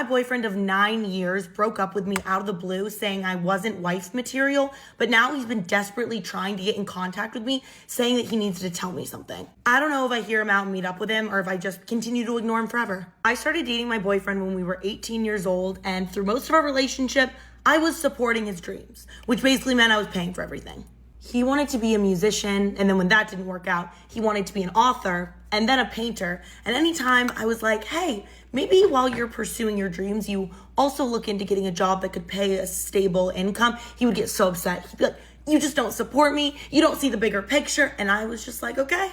boyfriend of 9 years broke up with me out of the blue saying I wasn't wife material, but now he's been desperately trying to get in contact with me saying that he needs to tell me something. I don't know if I hear him out and meet up with him or if I just continue to ignore him forever. I started dating my boyfriend when we were 18 years old, and through most of our relationship, I was supporting his dreams, which basically meant I was paying for everything. He wanted to be a musician, and then when that didn't work out, he wanted to be an author and then a painter. And anytime I was like, hey, maybe while you're pursuing your dreams, you also look into getting a job that could pay a stable income, he would get so upset. He'd be like, you just don't support me. You don't see the bigger picture. And I was just like, okay,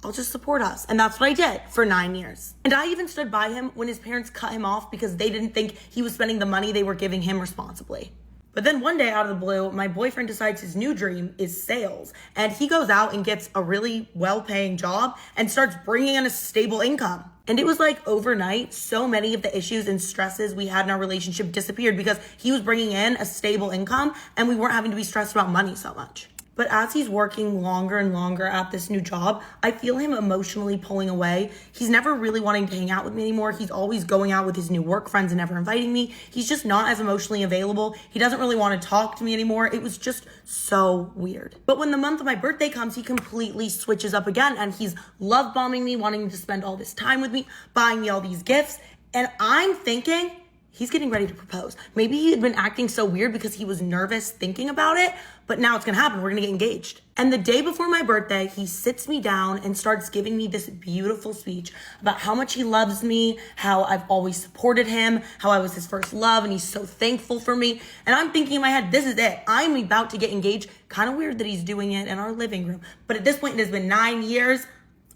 I'll just support us. And that's what I did for 9 years. And I even stood by him when his parents cut him off because they didn't think he was spending the money they were giving him responsibly. But then one day out of the blue, my boyfriend decides his new dream is sales. And he goes out and gets a really well-paying job and starts bringing in a stable income. And it was like overnight, so many of the issues and stresses we had in our relationship disappeared because he was bringing in a stable income and we weren't having to be stressed about money so much. But as he's working longer and longer at this new job, I feel him emotionally pulling away. He's never really wanting to hang out with me anymore. He's always going out with his new work friends and never inviting me. He's just not as emotionally available. He doesn't really want to talk to me anymore. It was just so weird. But when the month of my birthday comes, he completely switches up again and he's love bombing me, wanting to spend all this time with me, buying me all these gifts. And I'm thinking, he's getting ready to propose. Maybe he had been acting so weird because he was nervous thinking about it, but now it's gonna happen. We're gonna get engaged. And the day before my birthday, he sits me down and starts giving me this beautiful speech about how much he loves me, how I've always supported him, how I was his first love, and he's so thankful for me. And I'm thinking in my head, this is it. I'm about to get engaged. Kind of weird that he's doing it in our living room. But at this point, it has been 9 years.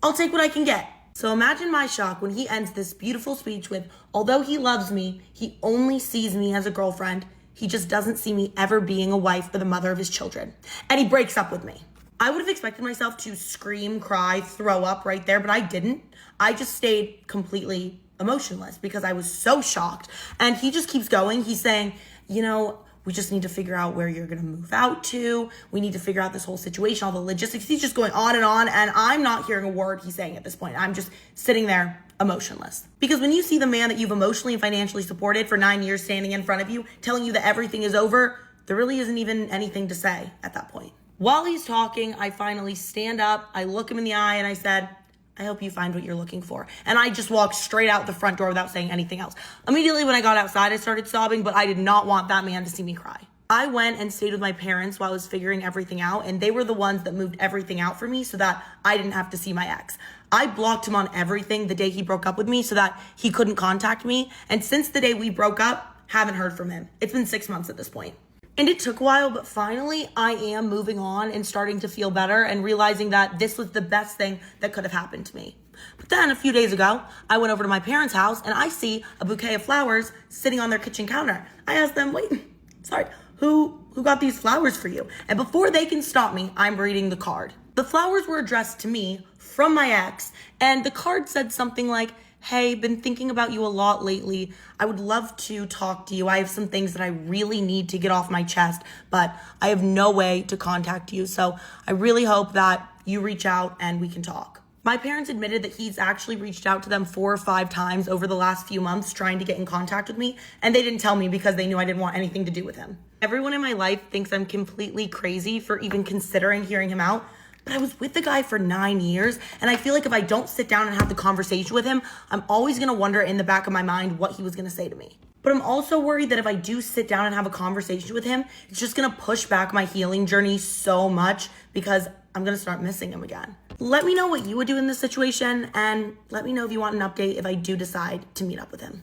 I'll take what I can get. So imagine my shock when he ends this beautiful speech with, although he loves me, he only sees me as a girlfriend. He just doesn't see me ever being a wife or the mother of his children. And he breaks up with me. I would have expected myself to scream, cry, throw up right there, but I didn't. I just stayed completely emotionless because I was so shocked. And he just keeps going. He's saying, we just need to figure out where you're going to move out to. We need to figure out this whole situation, all the logistics. He's just going on, and I'm not hearing a word he's saying at this point. I'm just sitting there emotionless. Because when you see the man that you've emotionally and financially supported for 9 years standing in front of you, telling you that everything is over, there really isn't even anything to say at that point. While he's talking, I finally stand up, I look him in the eye, and I said, I hope you find what you're looking for. And I just walked straight out the front door without saying anything else. Immediately when I got outside, I started sobbing, but I did not want that man to see me cry. I went and stayed with my parents while I was figuring everything out, and they were the ones that moved everything out for me so that I didn't have to see my ex. I blocked him on everything the day he broke up with me so that he couldn't contact me. And since the day we broke up, haven't heard from him. It's been 6 months at this point. And it took a while, but finally I am moving on and starting to feel better and realizing that this was the best thing that could have happened to me. But then a few days ago, I went over to my parents' house and I see a bouquet of flowers sitting on their kitchen counter. I asked them, who got these flowers for you? And before they can stop me, I'm reading the card. The flowers were addressed to me from my ex, and the card said something like, hey, been thinking about you a lot lately. I would love to talk to you. I have some things that I really need to get off my chest, but I have no way to contact you. So I really hope that you reach out and we can talk. My parents admitted that he's actually reached out to them 4 or 5 times over the last few months trying to get in contact with me, and they didn't tell me because they knew I didn't want anything to do with him. Everyone in my life thinks I'm completely crazy for even considering hearing him out, but I was with the guy for 9 years, and I feel like if I don't sit down and have the conversation with him, I'm always gonna wonder in the back of my mind what he was gonna say to me. But I'm also worried that if I do sit down and have a conversation with him, it's just gonna push back my healing journey so much because I'm gonna start missing him again. Let me know what you would do in this situation, and let me know if you want an update if I do decide to meet up with him.